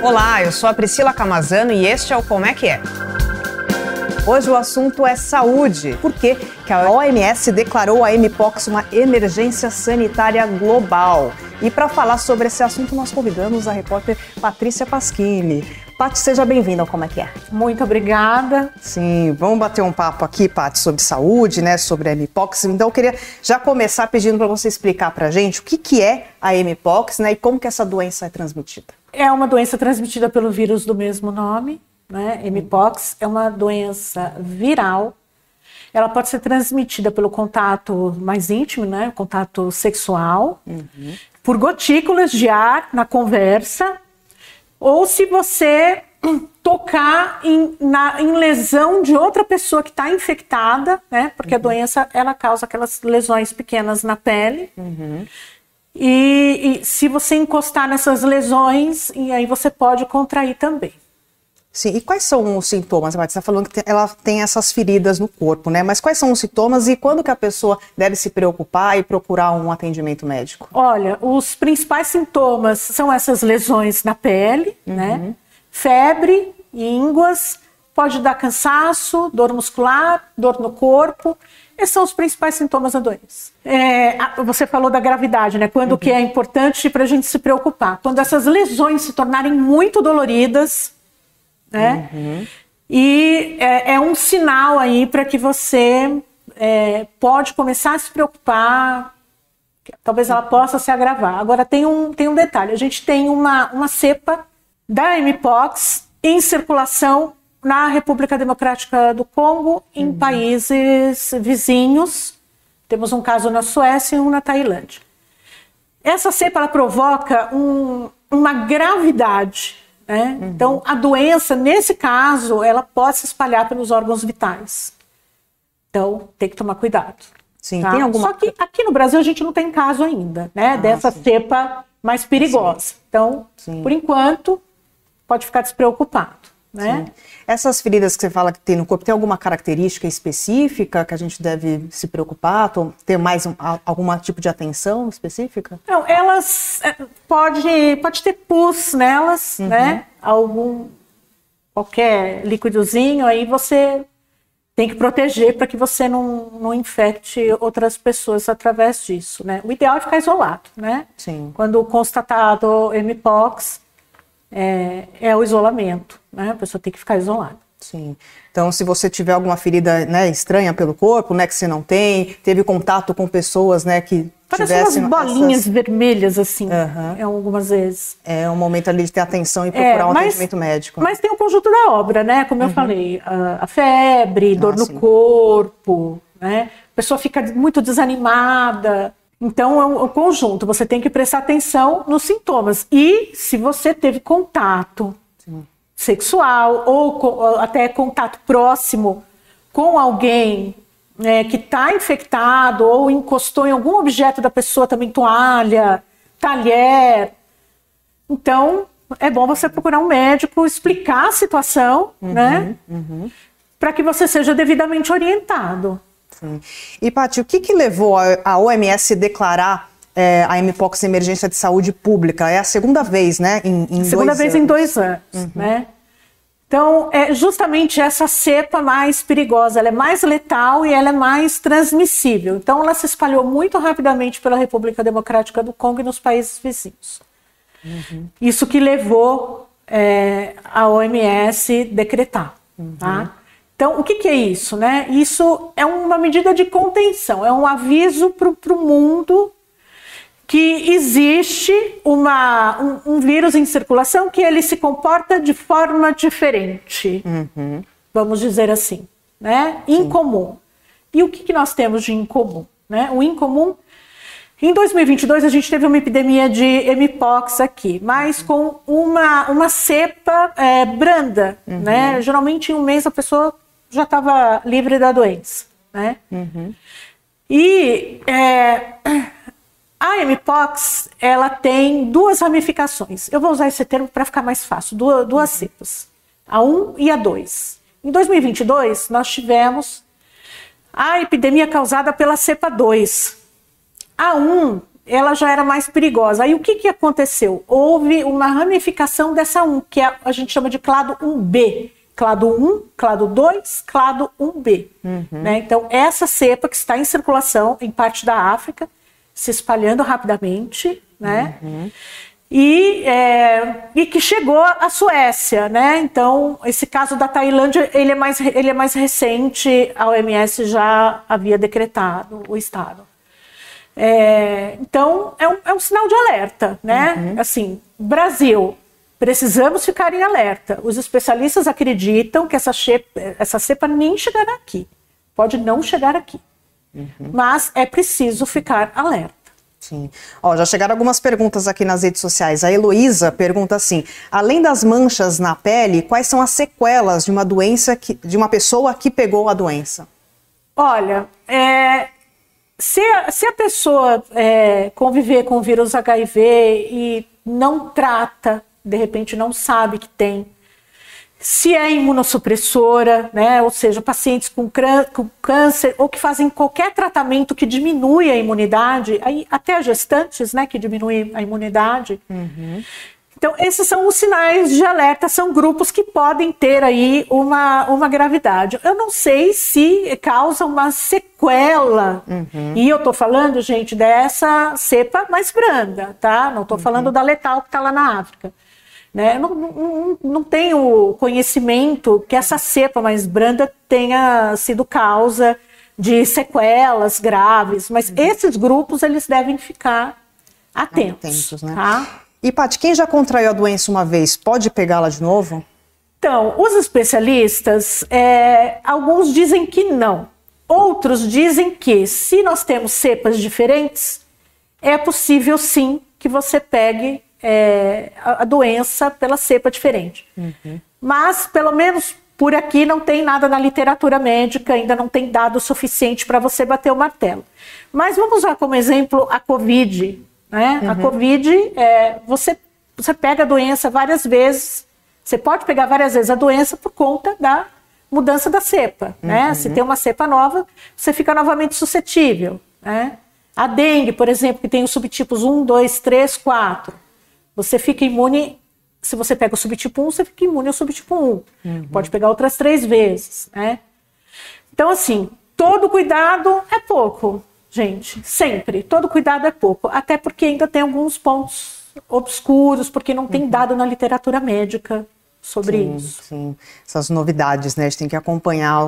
Olá, eu sou a Priscila Camazano e este é o Como é que é. Hoje o assunto é saúde. Por quê? Que a OMS declarou a Mpox uma emergência sanitária global. E para falar sobre esse assunto, nós convidamos a repórter Patrícia Pasquini. Paty, seja bem-vinda ao Como é que é. Muito obrigada. Sim, vamos bater um papo aqui, Paty, sobre saúde, né, sobre a Mpox. Então eu queria já começar pedindo para você explicar para a gente o que é a Mpox, né, e como que essa doença é transmitida. É uma doença transmitida pelo vírus do mesmo nome, né? Mpox é uma doença viral. Ela pode ser transmitida pelo contato mais íntimo, né, contato sexual, por gotículas de ar na conversa, ou se você tocar em lesão de outra pessoa que está infectada, né? Porque a doença ela causa aquelas lesões pequenas na pele. E se você encostar nessas lesões, e aí você pode contrair também. Sim, e quais são os sintomas? Você está falando que ela tem essas feridas no corpo, né? Mas quais são os sintomas e quando que a pessoa deve se preocupar e procurar um atendimento médico? Olha, os principais sintomas são essas lesões na pele, né? Febre, ínguas, pode dar cansaço, dor muscular, dor no corpo. Esses são os principais sintomas da doença. Você falou da gravidade, né? Quando que é importante para a gente se preocupar? Quando essas lesões se tornarem muito doloridas, né? E é um sinal aí para que você pode começar a se preocupar, talvez ela possa se agravar. Agora tem um detalhe, a gente tem uma cepa da Mpox em circulação na República Democrática do Congo, em países vizinhos. Temos um caso na Suécia e um na Tailândia. Essa cepa ela provoca uma gravidade, né? Então, a doença, nesse caso, ela pode se espalhar pelos órgãos vitais. Então, tem que tomar cuidado. Sim, tá? tem alguma... Só que aqui no Brasil a gente não tem caso ainda, né? Dessa cepa mais perigosa. Sim. Então, por enquanto, pode ficar despreocupado, né? Sim. Essas feridas que você fala que tem no corpo, tem alguma característica específica que a gente deve se preocupar, ter mais algum tipo de atenção específica? Não, elas pode ter pus nelas, né? Qualquer líquidozinho, aí você tem que proteger para que você não infecte outras pessoas através disso, né? O ideal é ficar isolado, né? Sim. Quando constatado Mpox, é o isolamento, né? A pessoa tem que ficar isolada. Sim. Então, se você tiver alguma ferida, né, estranha pelo corpo, né, que você não tem, teve contato com pessoas, né, que Parece umas bolinhas vermelhas, assim, algumas vezes. É um momento ali de ter atenção e procurar um atendimento médico. Mas tem o conjunto da obra, né? Como eu falei, a febre, dor no corpo, né? A pessoa fica muito desanimada. Então, é um conjunto. Você tem que prestar atenção nos sintomas. E se você teve contato sexual ou até contato próximo com alguém que está infectado ou encostou em algum objeto da pessoa, também toalha, talher. Então, é bom você procurar um médico, explicar a situação, né? Para que você seja devidamente orientado. Sim. E, Paty, o que levou a OMS declarar a Mpox emergência de saúde pública? É a segunda vez, né? Segunda vez em 2 anos, né? Então, é justamente essa cepa mais perigosa, ela é mais letal e ela é mais transmissível. Então, ela se espalhou muito rapidamente pela República Democrática do Congo e nos países vizinhos. Isso que levou a OMS decretar, tá? Então, o que é isso, né? Isso é uma medida de contenção, é um aviso para o mundo que existe um vírus em circulação que ele se comporta de forma diferente, vamos dizer assim, né? Incomum. E o que nós temos de incomum, né? O incomum, em 2022 a gente teve uma epidemia de Mpox aqui, mas com uma cepa branda, né? Geralmente em um mês a pessoa já estava livre da doença, né? E a Mpox, ela tem 2 ramificações. Eu vou usar esse termo para ficar mais fácil. Duas cepas. A 1 e a 2. Em 2022, nós tivemos a epidemia causada pela cepa 2. A 1 ela já era mais perigosa. Aí o que aconteceu? Houve uma ramificação dessa 1, que a gente chama de clado 1B. Clado 1, clado 2, clado 1B. Né? Então, essa cepa que está em circulação em parte da África, se espalhando rapidamente, né? E que chegou à Suécia, né? Então, esse caso da Tailândia, ele é mais recente, a OMS já havia decretado o estado. Então, é um sinal de alerta, né? Assim, Brasil, precisamos ficar em alerta. Os especialistas acreditam que essa cepa nem chegará aqui. Pode não chegar aqui. Mas é preciso ficar alerta. Sim. Já chegaram algumas perguntas aqui nas redes sociais. A Heloísa pergunta assim: além das manchas na pele, quais são as sequelas de uma doença de uma pessoa que pegou a doença? Olha, se a pessoa conviver com o vírus HIV e não trata, de repente não sabe que tem, se é imunossupressora, né, ou seja, pacientes com câncer ou que fazem qualquer tratamento que diminui a imunidade, aí, até gestantes, né, que diminui a imunidade. Então, esses são os sinais de alerta, são grupos que podem ter aí uma gravidade. Eu não sei se causa uma sequela, e eu tô falando, gente, dessa cepa mais branda, tá? Não tô falando da letal que tá lá na África. Né? Não tenho conhecimento que essa cepa mais branda tenha sido causa de sequelas graves, mas esses grupos eles devem ficar atentos, né? Tá? E, Paty, quem já contraiu a doença uma vez, pode pegá-la de novo? Então, os especialistas, alguns dizem que não. Outros dizem que, se nós temos cepas diferentes, é possível sim que você pegue a doença pela cepa diferente. Mas, pelo menos por aqui, não tem nada na literatura médica, ainda não tem dado suficiente para você bater o martelo. Mas vamos usar como exemplo a Covid. Né? A Covid, você pega a doença várias vezes, você pode pegar várias vezes a doença por conta da mudança da cepa. Né? Se tem uma cepa nova, você fica novamente suscetível. Né? A dengue, por exemplo, que tem os subtipos 1, 2, 3, 4. Você fica imune, se você pega o subtipo 1, você fica imune ao subtipo 1. Pode pegar outras 3 vezes, né? Então, assim, todo cuidado é pouco, gente. Sempre. Todo cuidado é pouco. Até porque ainda tem alguns pontos obscuros, porque não tem dado na literatura médica sobre isso. Sim, essas novidades, né? A gente tem que acompanhar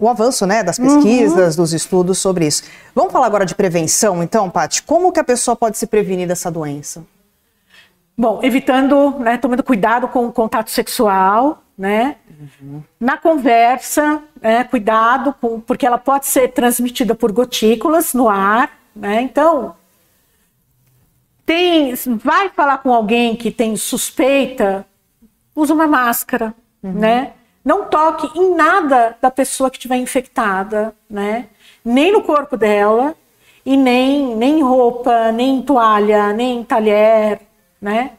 o avanço, né, das pesquisas, dos estudos sobre isso. Vamos falar agora de prevenção, então, Paty? Como que a pessoa pode se prevenir dessa doença? Bom, evitando, né, tomando cuidado com o contato sexual, né? Na conversa, cuidado, porque ela pode ser transmitida por gotículas no ar, né? Então, vai falar com alguém que tem suspeita, usa uma máscara, né? Não toque em nada da pessoa que estiver infectada, né? Nem no corpo dela, e nem em roupa, nem em toalha, nem em talher, né?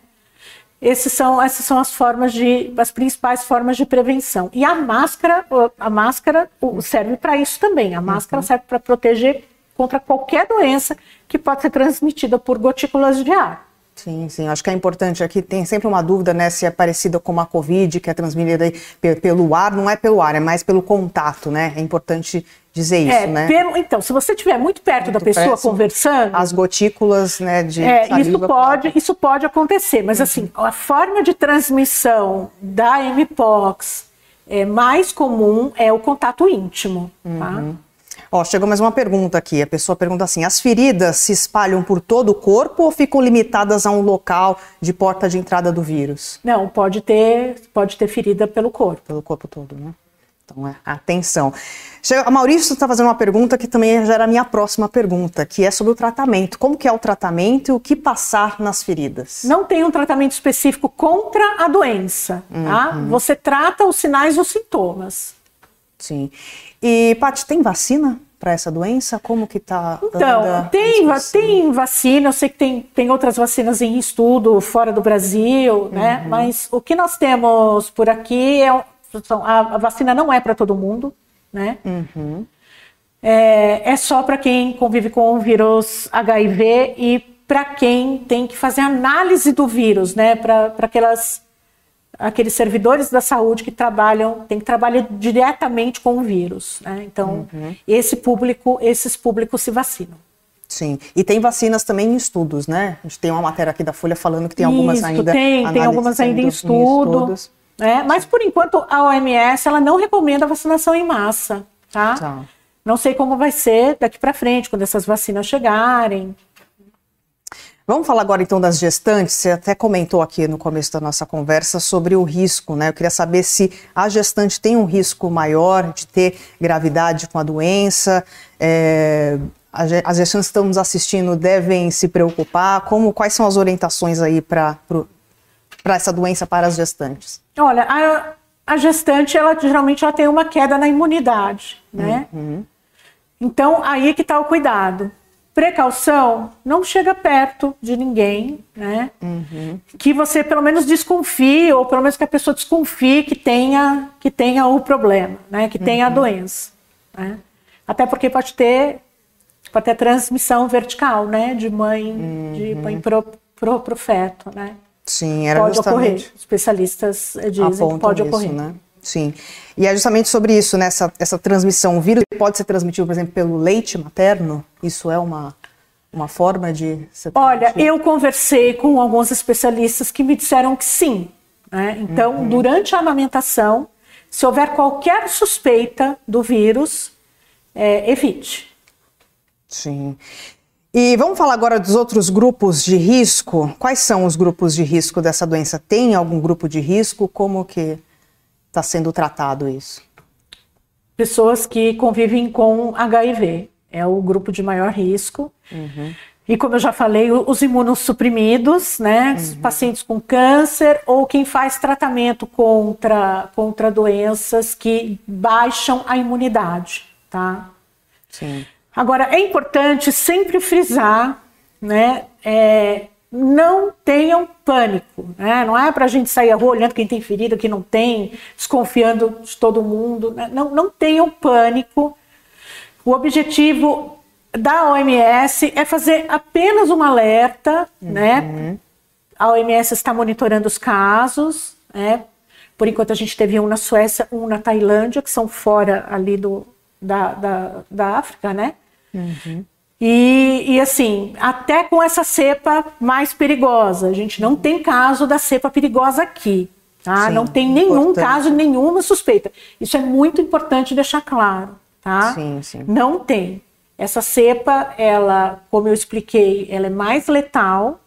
Essas são as principais formas de prevenção. E a máscara serve para isso também. A máscara serve para proteger contra qualquer doença que pode ser transmitida por gotículas de ar. Sim, acho que é importante aqui, tem sempre uma dúvida, né, se é parecida com a Covid, que é transmitida aí pelo ar, não é pelo ar, é mais pelo contato, né, é importante dizer isso, né. Então, se você estiver muito perto da pessoa conversando... As gotículas, né, de saliva... Isso pode acontecer, mas assim, a forma de transmissão da Mpox mais comum é o contato íntimo, tá? Chegou mais uma pergunta aqui. A pessoa pergunta assim: as feridas se espalham por todo o corpo ou ficam limitadas a um local de porta de entrada do vírus? Não, pode ter ferida pelo corpo. Pelo corpo todo, né? Então, atenção. A Maurício está fazendo uma pergunta que também já era a minha próxima pergunta, que é sobre o tratamento. Como que é o tratamento e o que passar nas feridas? Não tem um tratamento específico contra a doença, tá? Você trata os sinais e os sintomas. Sim. E, Paty, tem vacina para essa doença? Como que está? Então, tem vacina, eu sei que tem outras vacinas em estudo fora do Brasil, né? Mas o que nós temos por aqui a vacina não é para todo mundo, né? é só para quem convive com o vírus HIV e para quem tem que fazer análise do vírus, né? Para aqueles servidores da saúde que tem que trabalhar diretamente com o vírus, né? Então, esses públicos se vacinam. Sim, e tem vacinas também em estudos, né? A gente tem uma matéria aqui da Folha falando que tem algumas ainda... Tem algumas ainda em estudos. Né? Mas, por enquanto, a OMS ela não recomenda a vacinação em massa, tá? Não sei como vai ser daqui para frente, quando essas vacinas chegarem. Vamos falar agora, então, das gestantes. Você até comentou aqui no começo da nossa conversa sobre o risco, né? Eu queria saber se a gestante tem um risco maior de ter gravidade com a doença. As gestantes que estão nos assistindo devem se preocupar. Quais são as orientações aí para essa doença para as gestantes? Olha, a gestante, geralmente ela tem uma queda na imunidade, né? Então, aí que está o cuidado. Precaução, não chega perto de ninguém, né? Que você pelo menos desconfie, ou pelo menos que a pessoa desconfie que tenha o problema, né? Que tenha a doença, né? Até porque pode ter transmissão vertical, né? De mãe pro feto, né? Sim, era pode justamente... ocorrer. Especialistas dizem que pode ocorrer. Né? Sim. E é justamente sobre isso, né? Essa transmissão. O vírus pode ser transmitido, por exemplo, pelo leite materno? Isso é uma forma de ser transmitido? Olha, eu conversei com alguns especialistas que me disseram que sim, né? Então, durante a amamentação, se houver qualquer suspeita do vírus, evite. Sim. E vamos falar agora dos outros grupos de risco. Quais são os grupos de risco dessa doença? Tem algum grupo de risco? Como que está sendo tratado isso? Pessoas que convivem com HIV. É o grupo de maior risco. E como eu já falei, os imunossuprimidos, né? Pacientes com câncer ou quem faz tratamento contra doenças que baixam a imunidade, tá? Sim. Agora, é importante sempre frisar, né? Não tenham pânico, né? Não é para a gente sair à rua olhando quem tem ferida, quem não tem, desconfiando de todo mundo, né? Não tenham pânico. O objetivo da OMS é fazer apenas um alerta, né? A OMS está monitorando os casos, né? Por enquanto a gente teve um na Suécia, um na Tailândia, que são fora ali da África, né? E assim, até com essa cepa mais perigosa, a gente não tem caso da cepa perigosa aqui, tá? Sim, não tem nenhum caso, nenhuma suspeita. Isso é muito importante deixar claro, tá? Sim. Não tem. Essa cepa, ela, como eu expliquei, ela é mais letal,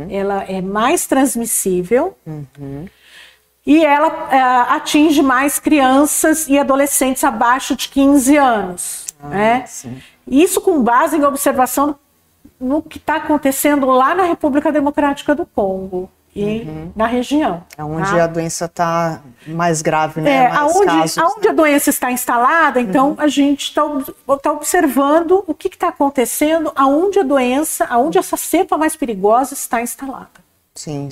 ela é mais transmissível, e ela atinge mais crianças e adolescentes abaixo de 15 anos, né? Sim. Isso com base em observação no que está acontecendo lá na República Democrática do Congo e na região. É onde a doença está mais grave, né? Aonde a doença está instalada, então a gente está observando o que está acontecendo, aonde essa cepa mais perigosa está instalada. Sim.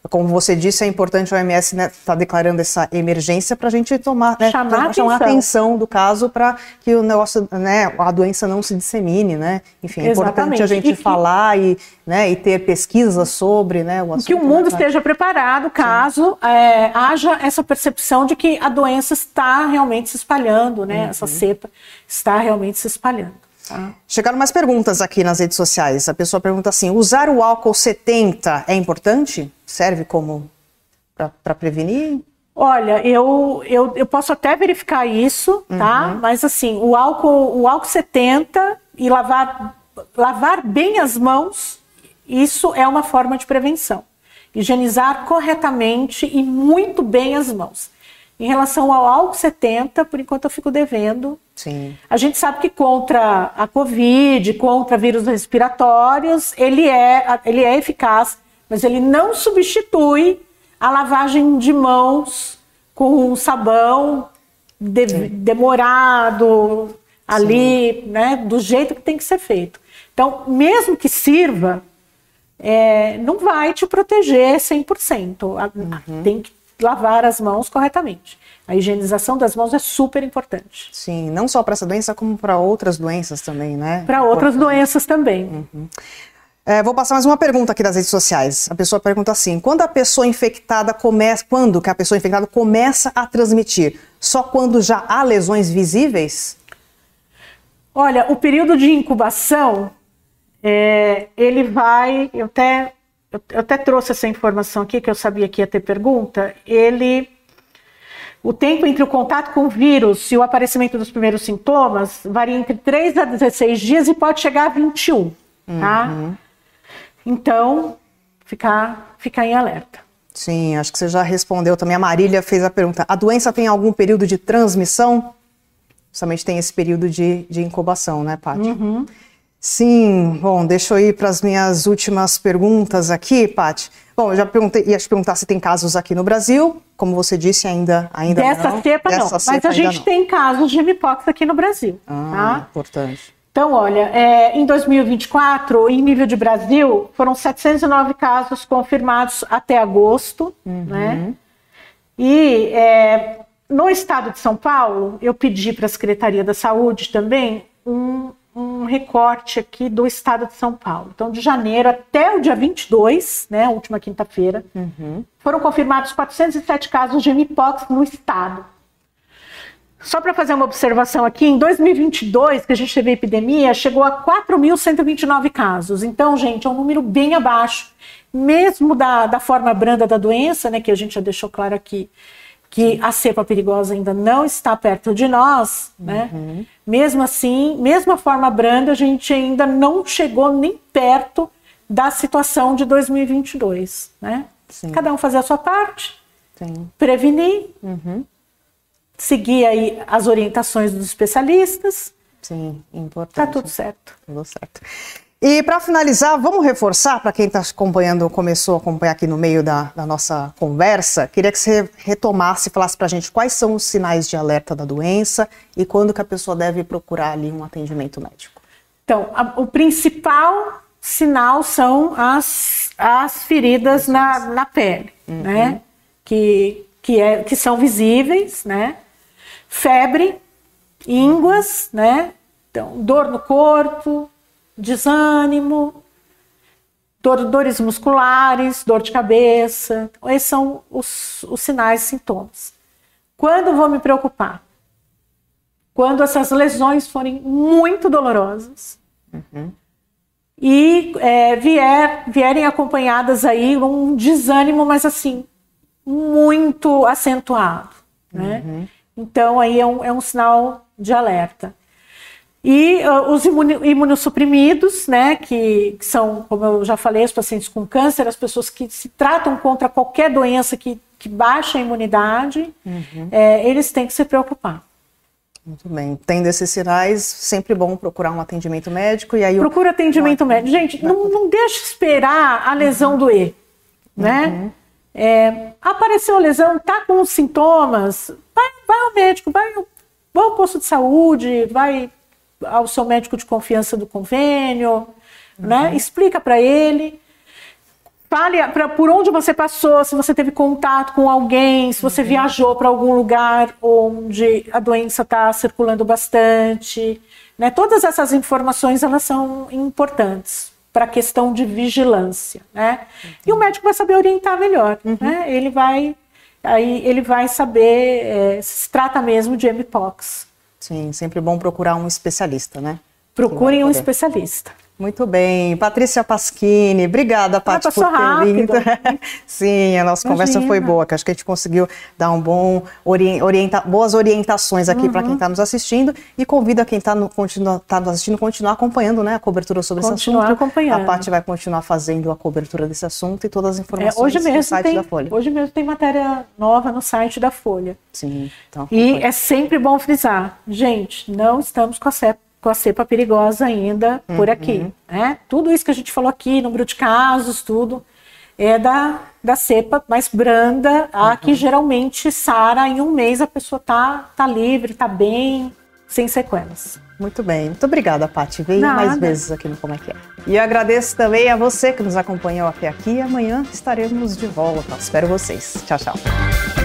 Como você disse, é importante a OMS, né, tá declarando essa emergência para a gente tomar, né, chamar a atenção do caso para que o negócio, né, a doença não se dissemine, né? Enfim, é importante a gente falar e ter pesquisas sobre, né, o assunto. Que o mundo esteja preparado caso haja essa percepção de que a doença está realmente se espalhando, né? Essa cepa está realmente se espalhando. Chegaram mais perguntas aqui nas redes sociais. A pessoa pergunta assim: usar o álcool 70 é importante? Serve como para prevenir? Olha, eu posso até verificar isso, tá? Mas assim, o álcool 70 e lavar bem as mãos, isso é uma forma de prevenção. Higienizar corretamente e muito bem as mãos. Em relação ao álcool 70, por enquanto eu fico devendo. Sim. A gente sabe que contra a Covid, contra vírus respiratórios, ele é eficaz, mas ele não substitui a lavagem de mãos com sabão demorado ali, né, do jeito que tem que ser feito. Então, mesmo que sirva, não vai te proteger 100%. lavar as mãos corretamente. A higienização das mãos é super importante. Sim, não só para essa doença, como para outras doenças também, né? Para outras doenças também. Vou passar mais uma pergunta aqui das redes sociais. A pessoa pergunta assim: quando que a pessoa infectada começa a transmitir? Só quando já há lesões visíveis? Olha, o período de incubação, ele vai... Eu até trouxe essa informação aqui, que eu sabia que ia ter pergunta. O tempo entre o contato com o vírus e o aparecimento dos primeiros sintomas varia entre 3 a 16 dias e pode chegar a 21, tá? Então, ficar em alerta. Sim, acho que você já respondeu também. A Marília fez a pergunta: a doença tem algum período de transmissão? Justamente tem esse período de incubação, né, Paty? Sim, bom, deixa eu ir para as minhas últimas perguntas aqui, Paty. Bom, eu já ia te perguntar se tem casos aqui no Brasil, como você disse, ainda Dessa não. Cepa não, mas a gente tem casos de mpox aqui no Brasil. Tá? Importante. Então, olha, em 2024, em nível de Brasil, foram 709 casos confirmados até agosto, né? E no estado de São Paulo, eu pedi para a Secretaria da Saúde também um recorte aqui do estado de São Paulo. Então, de janeiro até o dia 22, né, a última quinta-feira, foram confirmados 407 casos de mpox no estado. Só para fazer uma observação aqui, em 2022, que a gente teve a epidemia, chegou a 4.129 casos. Então, gente, é um número bem abaixo, mesmo da forma branda da doença, né, que a gente já deixou claro aqui, que a cepa perigosa ainda não está perto de nós, né? Mesmo assim, mesmo a forma branda, a gente ainda não chegou nem perto da situação de 2022, né? Sim. Cada um fazer a sua parte, Sim. prevenir, seguir aí as orientações dos especialistas. Sim, importante. Tá tudo certo. Tudo certo. E para finalizar, vamos reforçar para quem está acompanhando, começou a acompanhar aqui no meio da nossa conversa, queria que você retomasse e falasse para a gente quais são os sinais de alerta da doença e quando que a pessoa deve procurar ali um atendimento médico. Então, o principal sinal são as feridas na pele, né? Que são visíveis, né? Febre, ínguas, né? Então, dor no corpo, desânimo, dores musculares, dor de cabeça. Então, esses são os sinais e sintomas. Quando vou me preocupar? Quando essas lesões forem muito dolorosas e vierem acompanhadas aí um desânimo, mas assim, muito acentuado, né? Então aí é um sinal de alerta. E os imunossuprimidos, né, que são, como eu já falei, os pacientes com câncer, as pessoas que se tratam contra qualquer doença que baixa a imunidade, eles têm que se preocupar. Muito bem. Tendo esses sinais, sempre bom procurar um atendimento médico. E aí procura atendimento médico. Gente, não deixe esperar a lesão doer, né? Apareceu a lesão, tá com os sintomas, vai ao médico, vai ao posto de saúde, vai ao seu médico de confiança do convênio, né? Explica para ele, fale por onde você passou, se você teve contato com alguém, se você viajou para algum lugar onde a doença está circulando bastante, né? Todas essas informações, elas são importantes para a questão de vigilância, né? E o médico vai saber orientar melhor, né? Ele vai saber se trata mesmo de mpox. Sim, sempre bom procurar um especialista, né? Procurem um especialista. Muito bem. Patrícia Paschini, obrigada, Paty, por ter vindo. Sim, a nossa conversa foi boa, que acho que a gente conseguiu dar boas orientações aqui para quem está nos assistindo e convido a quem está nos assistindo a continuar acompanhando, né, a cobertura sobre esse assunto. Acompanhando. A Paty vai continuar fazendo a cobertura desse assunto e todas as informações no site da Folha. Hoje mesmo tem matéria nova no site da Folha. Sim. Então, e é sempre bom frisar, gente, não estamos com a cepa perigosa ainda por aqui, né? Tudo isso que a gente falou aqui, número de casos, tudo, é da cepa mais branda, a que geralmente sara em um mês, a pessoa tá livre, tá bem, sem sequelas. Muito bem. Muito obrigada, Paty. Venha Nada. mais vezes aqui no Como é que é. E eu agradeço também a você que nos acompanhou até aqui. Amanhã estaremos de volta. Espero vocês. Tchau, tchau.